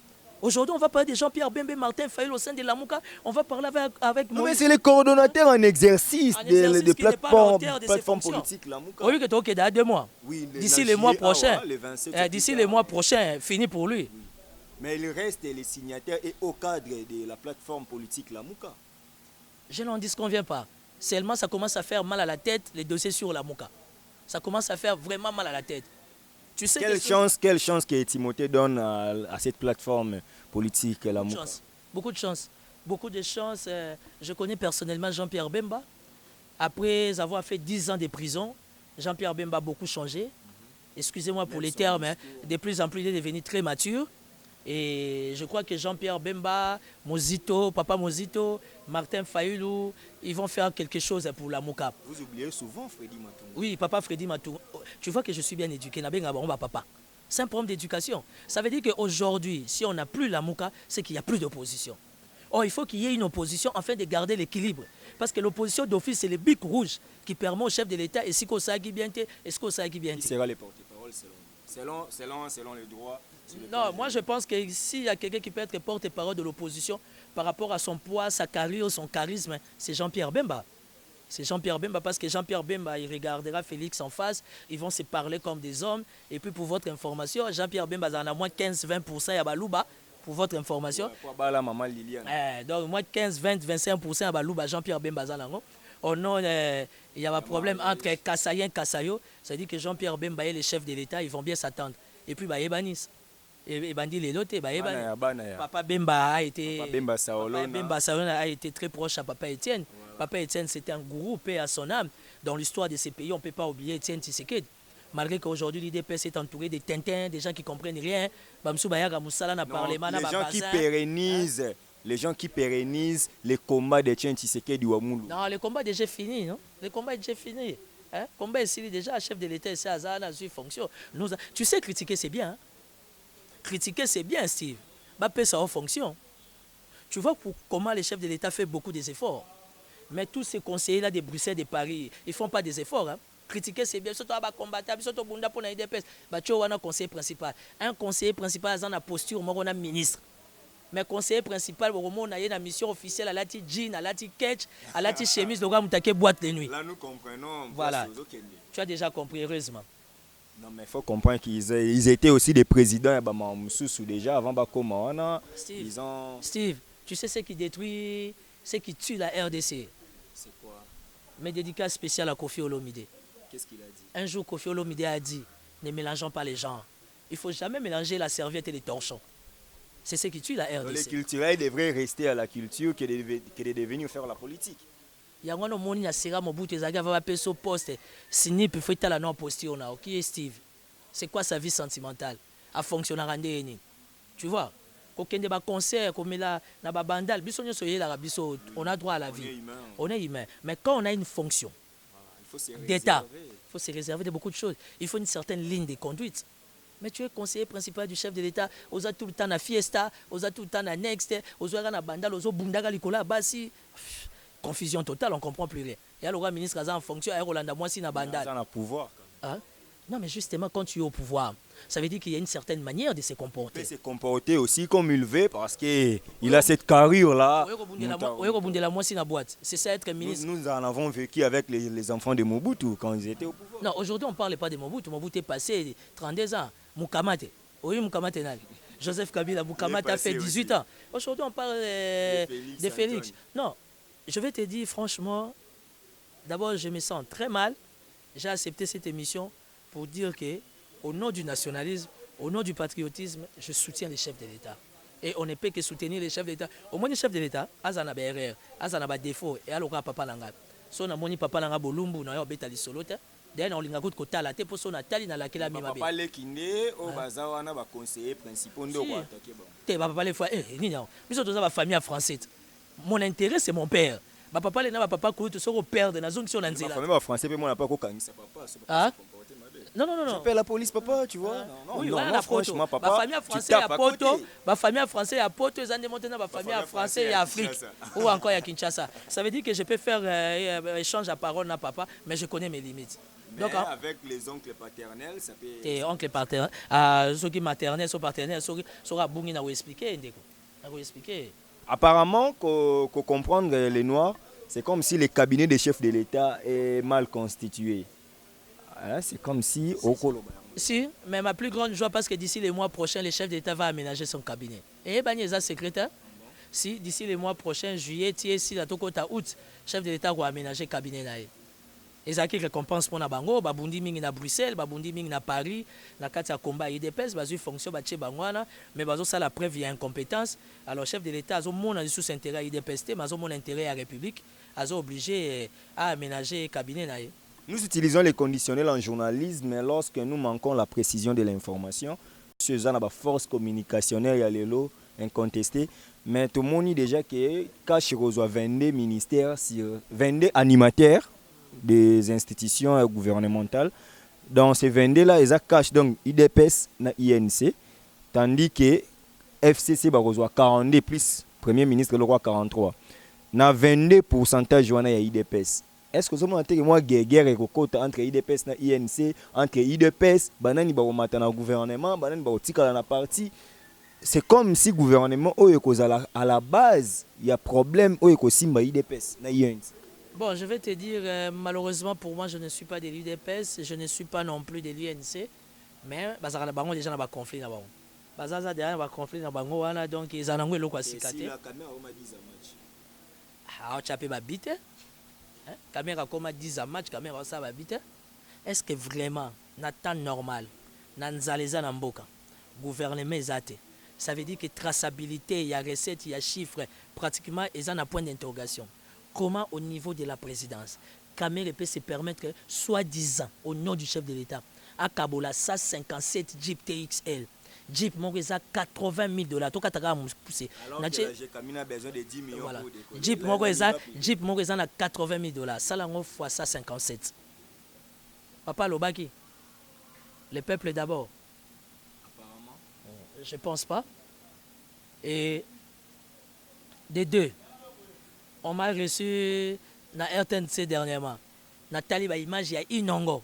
Aujourd'hui, on va parler de Jean-Pierre Bemba, Martin Fayulu au sein de la Mouka. On va parler avec Moïse. Mais c'est le coordonnateur en exercice de plateforme politique. Oui, que tu as 2 mois. Oui, d'ici les mois prochains. D'ici les mois prochains, fini pour lui. Oui. Mais il reste les signataires et au cadre de la plateforme politique la Mouka. Je n'en disconviens pas. Seulement, ça commence à faire mal à la tête, les dossiers sur la Mouka. Ça commence à faire vraiment mal à la tête. Tu sais quelle chance que Timothée donne à cette plateforme politique la Mouka? Beaucoup de chance. Beaucoup de chance. Je connais personnellement Jean-Pierre Bemba. Après avoir fait 10 ans de prison, Jean-Pierre Bemba a beaucoup changé. Excusez-moi pour les termes. De plus en plus, il est devenu très mature. Et je crois que Jean-Pierre Bemba, Mozito, Papa Mozito, Martin Fayulu, ils vont faire quelque chose pour la Mouka. Vous oubliez souvent Freddy Matou. Oui, Papa Freddy Matou. Tu vois que je suis bien éduqué. Papa. C'est un problème d'éducation. Ça veut dire qu'aujourd'hui, si on n'a plus la Mouka, c'est qu'il n'y a plus d'opposition. Or, il faut qu'il y ait une opposition afin de garder l'équilibre. Parce que l'opposition d'office, c'est le bic rouge qui permet au chef de l'État et si qu'on s'agit bien, est-ce qu'on s'agit bien. Qui sera les porte-parole selon les droits? Non, moi je pense que s'il y a quelqu'un qui peut être porte-parole de l'opposition par rapport à son poids, sa carrière, son charisme, c'est Jean-Pierre Bemba. C'est Jean-Pierre Bemba parce que Jean-Pierre Bemba, il regardera Félix en face, ils vont se parler comme des hommes. Et puis pour votre information, Jean-Pierre Bemba en a moins 15-20% à Balouba, pour votre information. Donc moins 15-20-25% à Balouba, Jean-Pierre Bemba. Oh non, il y a un problème entre Kassayen et Kassayo. Ça dit que Jean-Pierre Bemba et les chefs de l'État, ils vont bien s'attendre. Et puis, Ebanis. Et Bandi les lotés, Papa Bemba a été. Bemba a été très proche à Papa Étienne. Ouais. Papa Étienne, c'était un gourou, paix à son âme. Dans l'histoire de ces pays, on ne peut pas oublier Étienne Tshisekedi. Malgré qu'aujourd'hui, l'IDPS est entouré de Tintins, des gens qui ne comprennent rien. Les gens qui pérennisent les combats d'Étienne Tshisekedi ou Amoulou. Non, le combat est déjà fini. Non? Le combat est déjà fini. Le combat est fini déjà. Chef de l'État, c'est Azana, sur fonction. Tu sais, critiquer, c'est bien. Hein? Critiquer, c'est bien, Steve. Mais ça en fonction. Tu vois comment les chefs de l'État font beaucoup d'efforts. Mais tous ces conseillers-là de Bruxelles, de Paris, ils ne font pas des efforts. Hein. Critiquer, c'est bien. Surtout à combattre, surtout pour les IDPS. Tu as un conseiller principal. Un conseiller principal, il a une posture, il a un ministre. Mais conseiller principal, il a une mission officielle, il a un jean, il a un ketch, il a une chemise, il a une boîte de nuit. Là, nous comprenons. Voilà. Tu as déjà compris, heureusement. Non, mais il faut comprendre qu'ils étaient aussi des présidents déjà avant Bakoma. Steve, tu sais ce qui détruit, ce qui tue la RDC? C'est quoi? Mes dédicaces spéciales à Kofi Olomide. Qu'est-ce qu'il a dit? Un jour, Kofi Olomide a dit, ne mélangeons pas les gens. Il ne faut jamais mélanger la serviette et les torchons. C'est ce qui tue la RDC. Les culturels devraient rester à la culture que de devenir faire la politique. Il y a un monde qui a serré mon bout, il y a un poste. Sinon, il faut être là dans posture. Qui est Steve? C'est quoi sa vie sentimentale? À fonctionner en tu vois? Quand il y a des concerts, comme là, on a droit à la vie. On est humain. Mais quand on a une fonction d'État, il faut se réserver de beaucoup de choses. Il faut une certaine ligne de conduite. Mais tu es conseiller principal du chef de l'État, on a tout le temps à Fiesta, on a tout le temps à Next, on a Bandal, on a Bundaga Likola, Bassi. Confusion totale, on ne comprend plus rien. Il y a le roi ministre en fonction, il y a Rolanda Mwasi na Bandal. Il a pouvoir. Hein? Non, mais justement, quand tu es au pouvoir, ça veut dire qu'il y a une certaine manière de se comporter. Il peut se comporter aussi comme il veut parce qu'il a cette carrure-là. C'est ça être ministre. Nous en avons vécu avec les enfants de Mobutu quand ils étaient au pouvoir. Non, aujourd'hui, on ne parle pas de Mobutu. Mobutu est passé 32 ans. Mukamate. Oui, Mukamate. Joseph Kabila, Mukamate a fait 18 ans. Aujourd'hui, on parle de Félix. Non, je vais te dire franchement, d'abord, je me sens très mal. J'ai accepté cette émission pour dire que, au nom du nationalisme, au nom du patriotisme, je soutiens les chefs de l'État. Et on ne peut que soutenir les chefs de l'État. Au moins les chefs de l'État, Azana Berrer, Azana Défaut, et alors papa Langa. So na moni papa Langa Bolumbu, na yo beta li solota. D'ailleurs, on linga ko kotala te pour son atali na lakela mi mabe. Papa le kinde au baza wana ba conseiller principal ndo ko attaquer ba. Te papa le fois ni non. Biso toza ba famille française. Mon intérêt c'est mon père. Ba papa le na ba papa ko to so ko perdre na zone si on a nzela. Famille français pe mona pas ko kangisa papa. Ah. Non, non, non. J'appelle la police, papa, tu vois. Non, oui, voilà, franchement, papa. Ma famille française à Poto, ma famille française à Poto, ils ont démonté ma famille française à Afrique. Ou encore à Kinshasa. Ça veut dire que je peux faire échange à parole à papa, mais je connais mes limites. Mais donc, avec les oncles paternels, ça peut... Et oncles paternels, ceux qui maternels, ceux paternels, ceux qui sont expliquer. Apparemment, qu'on comprendre les Noirs, c'est comme si le cabinet des chefs de l'État est mal constitué. C'est comme si... Si, mais ma plus grande joie, parce que d'ici les mois prochains, le chef d'État va aménager son cabinet. Et Banyeza secrétaire, si d'ici les mois prochains, juillet, si la tokota août, chef de l'État va aménager le cabinet. Et ça qui récompense pour Nabango, Babundi Ming na Bruxelles, Babundi Ming na Paris, na Katia Combat IDPS, Bazu fonction Baché Bangwana, mais Bazo ça la preuve, il y a incompétence. Alors, chef de l'État, Azo mon sous intérêt à IDPS, mais Azo mon intérêt à la République, Azo obligé à aménager le cabinet. Nous utilisons les conditionnels en journalisme, mais lorsque nous manquons la précision de l'information, M. Zana a force communicationnelle, il y a les lots incontestés, mais tout le monde dit déjà que quand je reçois 22 ministères, 22 animateurs des institutions gouvernementales, dans ces 22-là, ils cachent donc IDPS et INC, tandis que FCC reçoit 42 plus Premier ministre le roi 43. Dans 22 pourcentage, il y a IDPS. Est-ce que vous avez moi guerre et entre IDPS et INC, entre IDPS, banani ba omata na gouvernement, banani ba otika na parti. C'est comme si le gouvernement à la base, il y a problème au simba IDPS na INC. Bon, je vais te dire malheureusement pour moi je ne suis pas de l'IDPS, je ne suis pas non plus de l'INC, mais bazaka na bango déjà na ba conflit na bango. Bazaza déjà ba conflit na bango wana donc ils en ont lokwa sikate. Si la caméra au madiza match. Ah, tu as pas bité. Caméra comme 10 à match, caméra ça va vite. Est-ce que vraiment, dans temps normal, dans les Namboka, gouvernement est ça veut dire que traçabilité, il y a recette, il y a chiffres, pratiquement, ils ont un point d'interrogation. Comment au niveau de la présidence, caméra peut se permettre, soi-disant, au nom du chef de l'État, à Kabola, 157 Jeep TXL, Jeep, mon réseau, $80 000. Alors que j'ai besoin de 10 millions voilà. Pour décoller. Jeep, mon réseau, a $80 000. Ça, là, on fois ça, 57. Papa Lobaki, le peuple d'abord. Apparemment. Je ne pense pas. Et des deux, on m'a reçu dans RTNC dernièrement. Nathalie, bah, image, il y a Inongo.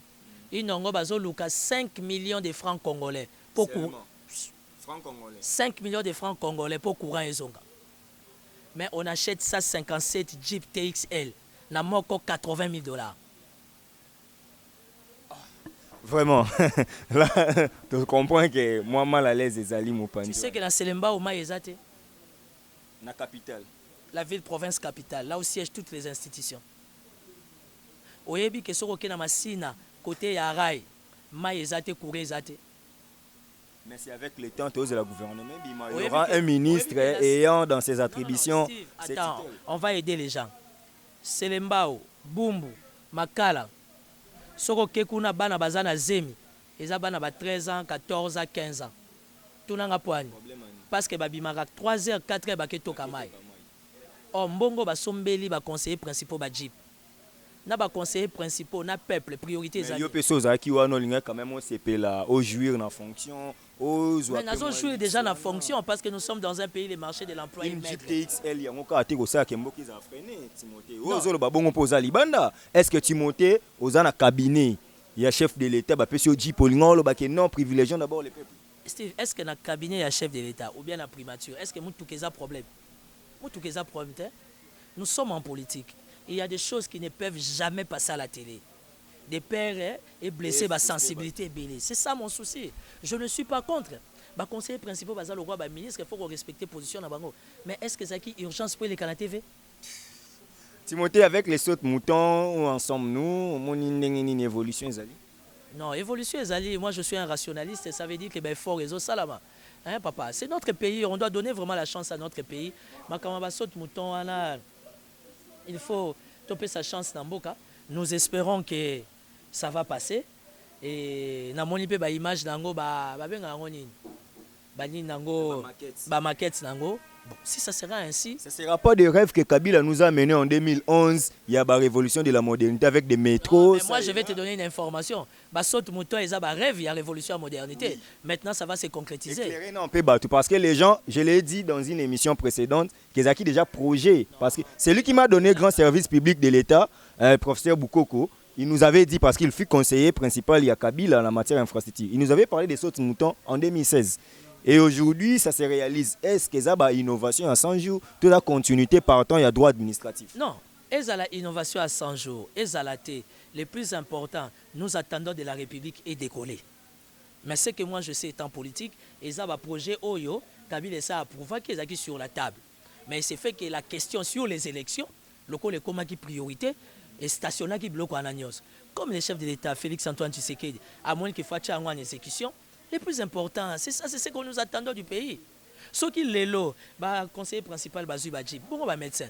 Inongo, bah, Luka 5 millions de francs congolais. Pour 5 millions de francs congolais pour courant et zonga. Mais on achète ça 57 Jeep TXL. N'a moko $80 000. Vraiment. Là, tu comprends que moi mal à l'aise les Ali Moupani. Tu sais que dans Selemba, au Maïzate, la capitale. La ville province capitale, là où siègent toutes les institutions. Au Yebi que soko na masina côté Yarai, Maïzate Kourezate. Mais c'est avec le temps de la gouvernement, il y aura un ministre ayant dans ses attributions. Attends, on va aider les gens. Selembao, Bumbu, Makala, Soko Kekuna Bana Bazana Zemi, ils ont 13 ans, 14 ans, 15 ans. Tout n'a pas parce que Babimara 3h, 4h, Baketo Kamai. Oh, Mbongo Basombeli, conseiller principal Bajip. Na ba conseiller principal na peuple priorité za. Mais yo personnes qui wa no linga quand même on CP là au jouir dans fonction aux mais nazo jouir déjà dans fonction parce que nous sommes dans un pays les marchés de l'emploi est maigre. TXL yango ka atiko ça kembo kiza freiner Timothée. Ozo lo babongo poza libanda. Est-ce que Timothée oza na cabinet Il y a chef de l'État, bah, peut-être dit Polingolo, bah, que non, privilégions d'abord les peuples. Steve, est-ce que dans le cabinet, il y a chef de l'État ou bien la primature? Est-ce que nous avons un problème? Nous sommes en politique. Il y a des choses qui ne peuvent jamais passer à la télé. Des pères et blessés, ma sensibilité est belle. C'est ça mon souci. Je ne suis pas contre. Les conseillers principaux, le roi, le ministre, il faut respecter la position. Mais est-ce que c'est une urgence pour les Canadiens TV? Timothée, avec les autres moutons, ensemble, nous, on a une évolution. Non, évolution, moi je suis un rationaliste, ça veut dire que ben, fort réseau salama. Hein, papa, c'est notre pays, on doit donner vraiment la chance à notre pays. Mais quand on va sauter mouton, il faut toper sa chance dans Boka. Nous espérons que ça va passer. Et na moni pe ba image nango ba benga ngoni. Ba ni nango ba maquette nango. Bon, si ça sera ainsi, ça ne sera pas de rêve que Kabila nous a mené en 2011. Il y a la révolution de la modernité avec des métros. Non, moi, je vais te donner une information. Saute mouton, ils ont rêve, il y a révolution à la modernité. Oui. Maintenant, ça va se concrétiser. Éclairer, non, parce que les gens, je l'ai dit dans une émission précédente, qu'ils ont déjà projet. Parce que c'est lui qui m'a donné grand service public de l'État, professeur Boukoko. Il nous avait dit, parce qu'il fut conseiller principal, il y a Kabila en la matière infrastructure. Il nous avait parlé des sautes moutons en 2016. Et aujourd'hui, ça se réalise. Est-ce que ça a une innovation à 100 jours? Toute la continuité partant, il y a droit administratif. Non, il y a l'innovation à 100 jours. Il y a le plus important, nous attendons de la République est décoller. Mais ce que moi je sais étant politique, il y a un projet Oyo, Kabila ça approuvé qui est sur la table. Mais c'est fait que la question sur les élections, le comment qui priorité, et stationnaire qui bloque en agnos. Comme le chef de l'État, Félix Antoine Tshisekedi, à moins qu'il fasse en exécution, le plus important, c'est ça, c'est ce que nous attendons du pays. Ce qui est là, le conseiller principal, Bazou Badji, bon, médecin.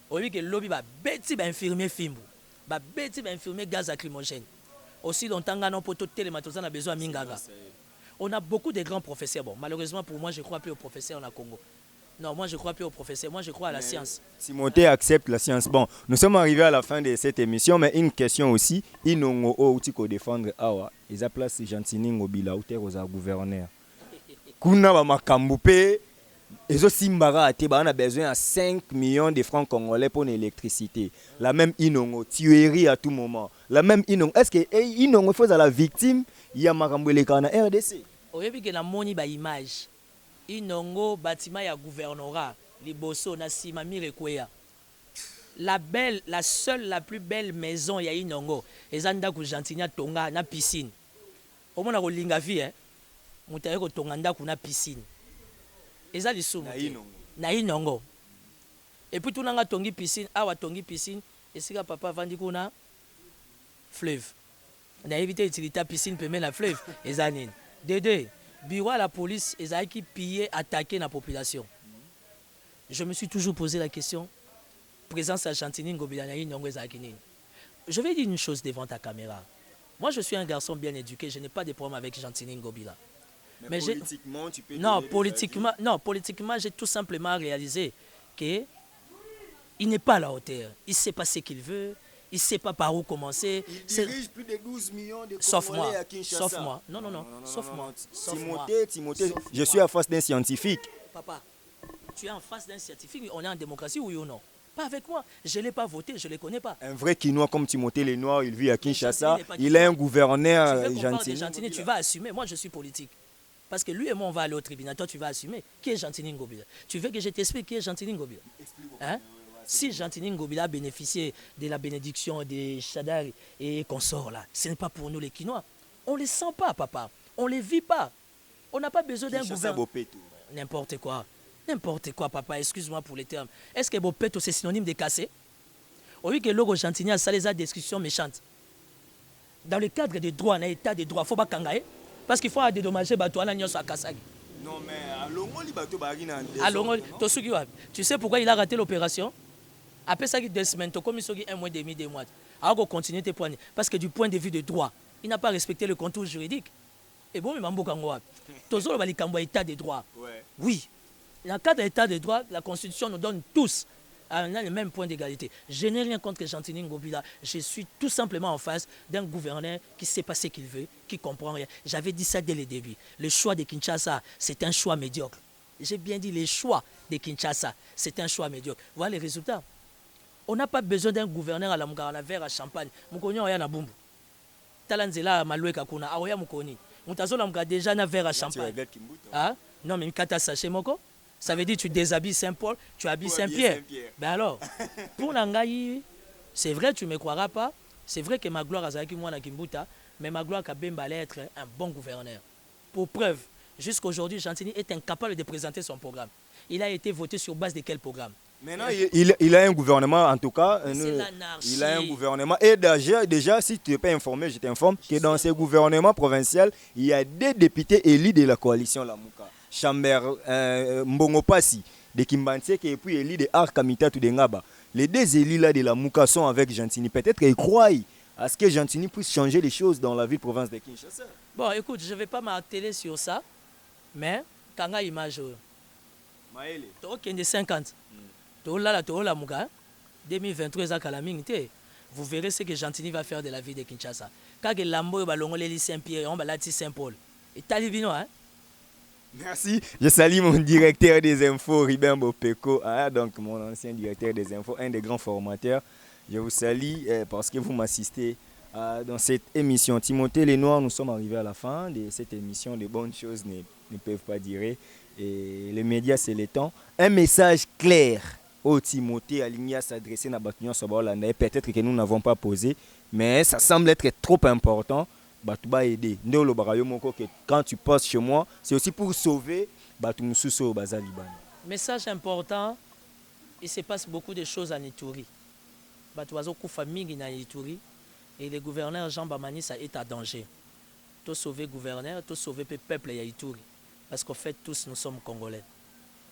Au lieu que le lobby, bêti, infirmier Fimbo, bêti, infirmier gaz lacrymogène. Aussi longtemps que nous poteaux télématosans a besoin de Mingaga. On a beaucoup de grands professeurs. Bon, malheureusement pour moi, je ne crois plus aux professeurs en Congo. Non, moi je ne crois plus aux professeurs, moi je crois à la science. Timothée accepte la science. Bon, nous sommes arrivés à la fin de cette émission, mais une question aussi. Inongo Outiko défendre Awa, ils appellent Gentini Ngobila, ou terre aux gouverneurs. Kuna ba makamboupe, ils ont simbara ate, on a besoin de 5 millions de francs congolais pour l'électricité. La même Inongo, tuerie à tout moment. La même Inongo, est-ce que Inongo fait à la victime, il y a Marambouele Kana RDC? Au lieu que la moni ba image. Inongo bâtiment ya gouvernorat liboso na sima mirekwea la seule la plus belle maison ya Inongo ezanda ku Gentini tonga na piscine omona ko linga vie mutaye ko tonga ndaku na piscine eza lisumu na Inongo et puis tunanga tongi piscine awa tongi piscine esika papa vandi kuna fleuve na éviter utilité piscine pemé la fleuve eza nini dede bureau à la police, ils ont pillé, attaqué la population. Je me suis toujours posé la question, présence à Gentini Ngobila. Je vais dire une chose devant ta caméra. Moi, je suis un garçon bien éduqué, je n'ai pas de problème avec Gentini Ngobila. Mais politiquement, tu peux... Non, politiquement, j'ai tout simplement réalisé qu'il n'est pas à la hauteur. Il ne sait pas ce qu'il veut. Il ne sait pas par où commencer. Il dirige plus de 12 millions de Congolais à Kinshasa. Sauf moi. Non. Sauf moi. Timothée, je suis en face d'un scientifique. Papa, tu es en face d'un scientifique. On est en démocratie, oui ou non? Pas avec moi. Je ne l'ai pas voté, je ne le connais pas. Un vrai Quinois comme Timothée Lenoir, il vit à Kinshasa. Il est un gouverneur Gentini. Tu vas assumer. Moi, je suis politique. Parce que lui et moi, on va aller au tribunal. Toi, tu vas assumer. Qui est Gentini Ngobila? Tu veux que je t'explique qui est Gentini Ngobila? Hein? Si Gentini Ngobila a bénéficié de la bénédiction des Chadar et consorts là, ce n'est pas pour nous les Quinois. On ne les sent pas, papa. On ne les vit pas. On n'a pas besoin d'un gouvernement. N'importe quoi, papa. Excuse-moi pour les termes. Est-ce que Bopeto, c'est synonyme de casser? Oui, que Logo Gentini a ça les descriptions méchantes. Dans le cadre des droits, dans l'état des droits, il ne faut pas kangaye. Parce qu'il faut dédommager Batouana Nyos à Kasagi. Non, mais à Longoli, tu sais pourquoi il a raté l'opération? Après ça, il desmente comme il s'est un mois et demi, 2 mois. Alors qu'on continue tes points. Parce que du point de vue de droit, il n'a pas respecté le contour juridique. Et bon, il m'a dit toujours le état de droit. Oui. Dans le cadre de l'état de droit, la Constitution nous donne tous le même point d'égalité. Je n'ai rien contre Gentini Ngobila. Je suis tout simplement en face d'un gouverneur qui ne sait pas ce qu'il veut, qui ne comprend rien. J'avais dit ça dès le début. Le choix de Kinshasa, c'est un choix médiocre. J'ai bien dit le choix de Kinshasa, c'est un choix médiocre. Voilà les résultats. On n'a pas besoin d'un gouverneur à la Mougarana verre à champagne. Moukonyo ya na bumbu. talanzela maloueka kuna aoya mukoni mutazola muka déjà na verre à champagne ah non mais kata sachet moko ça veut dire tu déshabilles Saint-Paul tu habilles Saint-Pierre ben alors pour nangai c'est vrai tu me croiras pas c'est vrai que ma gloire azaki moi na Kimbuta mais ma gloire Kabemba allait être un bon gouverneur pour preuve jusqu'aujourd'hui Gentini est incapable de présenter son programme il a été voté sur base de quel programme? Maintenant, il a un gouvernement, en tout cas. Il a un gouvernement. Et déjà, si tu n'es pas informé, je t'informe que dans ce gouvernement provincial, il y a des députés élus de la coalition Lamouka. Chamber Mbongo Passi, de Kimbantseke, et puis élus de Arkamita de Ngaba. Les deux élus là de Lamouka sont avec Gentini. Peut-être qu'ils croient à ce que Gentini puisse changer les choses dans la ville-province de Kinshasa. Bon, écoute, je ne vais pas m'atteler sur ça, mais quand on a image, tu as 50. Tola 2023 vous verrez ce que Gentini va faire de la ville de Kinshasa. Quand il lambo balongoleli Saint-Pierre, on va lati Saint-Paul. Et talibino hein. Merci. Je salue mon directeur des infos Ribin Bopeko, donc mon ancien directeur des infos, un des grands formateurs. Je vous salue parce que vous m'assistez dans cette émission. Timothée Lenoir, nous sommes arrivés à la fin de cette émission. Les bonnes choses ne peuvent pas durer. Et les médias, c'est le temps. Un message clair. Au Timothée aligné à s'adresser à Batunion Sobaolanda. Peut-être que nous n'avons pas posé, mais ça semble être trop important. Batouba aider. Quand tu passes chez moi, c'est aussi pour sauver Batumususo au Bazar Liban. Message important, il se passe beaucoup de choses en Ituri. Batouazo Koufaming en Ituri et le gouverneur Jean Bamani ça est à danger. Tout sauver gouverneur, tout sauver le peuple à Ituri. Parce qu'en fait, tous nous sommes Congolais.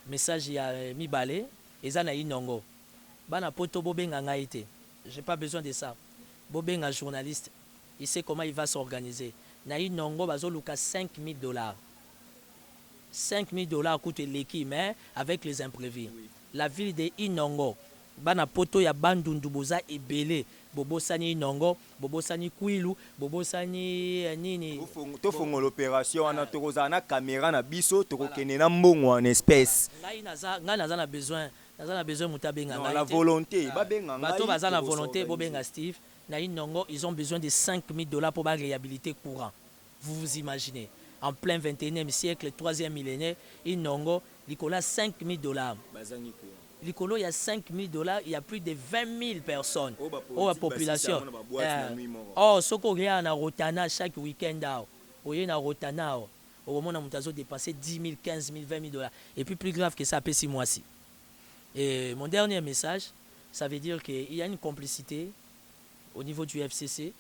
Message il y a mi balé. Ezana inongo bana poto bobenga ngaite j'ai pas besoin de ça bobenga journaliste il sait comment il va s'organiser na inongo bazoluka $5,000 $5,000 coûte l'équipe mais avec les imprévus la ville de Inongo bana poto ya bandundu boza ebele bobosani Inongo bobosani Kwilu bobosani nini to fongo l'opération ana tokoza na caméra na biso tokokene na mbongo en espèce ngai naza na besoin mutabenga ngai la volonté babenga ngai bato baza na volonté bobenga Steve na Inongo ils ont besoin de $5,000 pour la réhabiliter courant vous vous imaginez en plein 21e siècle 3e millénaire Inongo Nicolas $5,000 Licolo, il y a $5,000, il y a plus de 20 000 personnes. La population. Oh, ce qu'on a à Rotana chaque week-end, il y a Rotana, au moment où on a dépassé 10 000, 15 000, 20 000 $. Et puis plus grave que ça, après 6 mois-ci. Et mon dernier message, ça veut dire qu'il y a une complicité au niveau du FCC.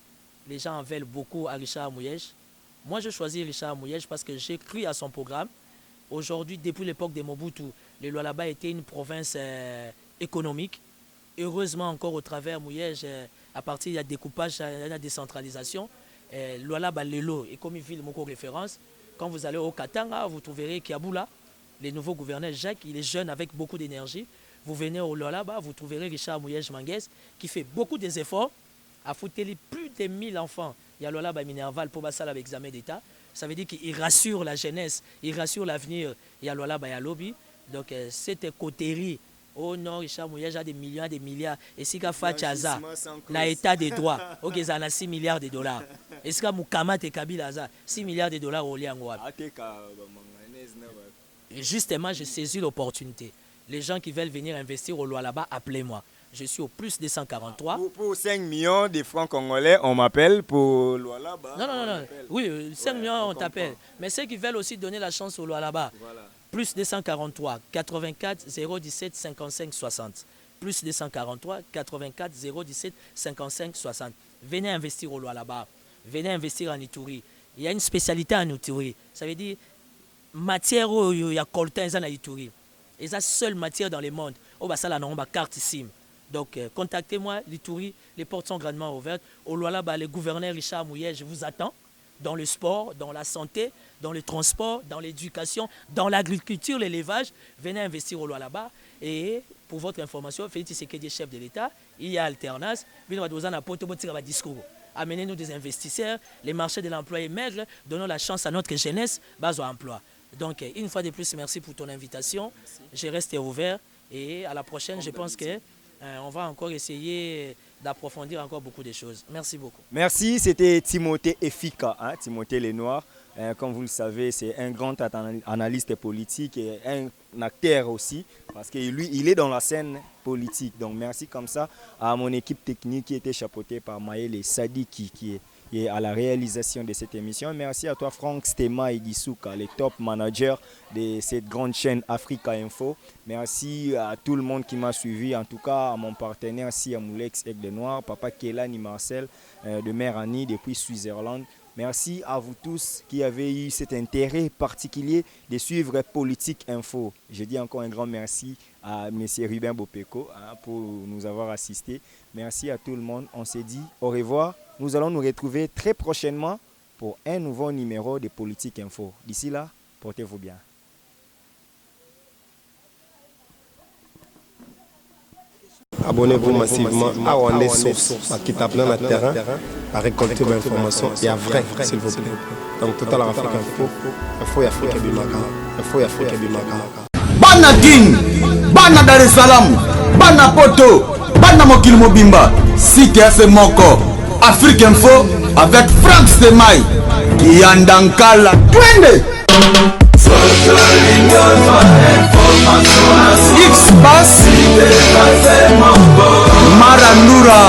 Les gens en veulent beaucoup à Richard Mouyej. Moi, je choisis Richard Mouyej parce que j'ai cru à son programme. Aujourd'hui, depuis l'époque de Mobutu, le Lualaba était une province économique. Heureusement, encore au travers Mouyej, à partir du découpage, de la décentralisation, Lualaba Lelo est comme une ville de référence. Quand vous allez au Katanga, vous trouverez Kiaboula, le nouveau gouverneur Jacques, il est jeune avec beaucoup d'énergie. Vous venez au Lualaba, vous trouverez Richard Mouyej Manguès qui fait beaucoup d'efforts à foutre plus de 1000 enfants. Il y a Lualaba Minerval pour passer l'examen d'État. Ça veut dire qu'il rassure la jeunesse, il rassure l'avenir. Il y a Lualaba et à Lobby. Donc cette coterie, oh non, Richard Mouyej a des millions, des milliards. Et si il fait Chaza, l'état des droits, ok, ça a $6 milliards. Et si Moukama et Kabila, $6 milliards au Liangouab. Et justement, j'ai saisi l'opportunité. Les gens qui veulent venir investir au Lualaba, appelez-moi. Je suis au plus 243. Pour 5 millions de francs congolais, on m'appelle pour Lualaba. Non. Oui, 5 millions, on t'appelle. Mais ceux qui veulent aussi donner la chance au Lualaba, voilà. Plus 243 84 017 55 60. Plus 243 84 017 55 60. Venez investir au Lualaba. Venez investir en Ituri. Il y a une spécialité en Ituri. Ça veut dire matière où il y a coltan en Ituri. Et c'est la seule matière dans le monde. Oh, bah ça là, non, bah carte SIM. Donc, contactez-moi, l'Ituri, les portes sont grandement ouvertes. Au Lualaba, le gouverneur Richard Mouyej, je vous attends. Dans le sport, dans la santé, dans le transport, dans l'éducation, dans l'agriculture, l'élevage. Venez investir au Lualaba. Et pour votre information, Félix Tshisekedi, chef de l'État, il y a alternance. Amenez-nous des investisseurs. Les marchés de l'emploi est maigre. Donnons la chance à notre jeunesse, base au emploi. Donc, une fois de plus, merci pour ton invitation. Merci. Je reste ouvert. Et à la prochaine, je pense que on va encore essayer d'approfondir encore beaucoup de choses. Merci beaucoup. Merci, c'était Timothée Efika, hein, Timothée Lenoir. Comme vous le savez, c'est un grand analyste politique et un acteur aussi, parce que lui, il est dans la scène politique. Donc merci comme ça à mon équipe technique qui était chapeautée par Maël et Sadi qui est à la réalisation de cette émission. Merci à toi Franck Stema et Gissouka, les top managers de cette grande chaîne Africa Info. Merci à tout le monde qui m'a suivi, en tout cas à mon partenaire Siamoulex Aigle Noir, Papa Kelani Marcel de Mère Annie depuis Switzerland. Merci à vous tous qui avez eu cet intérêt particulier de suivre Politique Info. Je dis encore un grand merci à M. Ruben Bopeko pour nous avoir assistés. Merci à tout le monde. On se dit au revoir. Nous allons nous retrouver très prochainement pour un nouveau numéro de Politique Info. D'ici là, portez-vous bien. Abonnez-vous massivement à Wandé Source, qui tape dans le terrain, à récolter vos informations et à vrai, s'il vous plaît. Donc, Total Afrique Info, Info Afrique Bimaka, Info Afrique Bimaka. Bana King, Bana Dar es Salaam, Bana Poto, Bana Mokil Mobimba, CTS Moko, Afrique Info avec Franck Stemai, Yandankala, Twende. X-Bass Marandura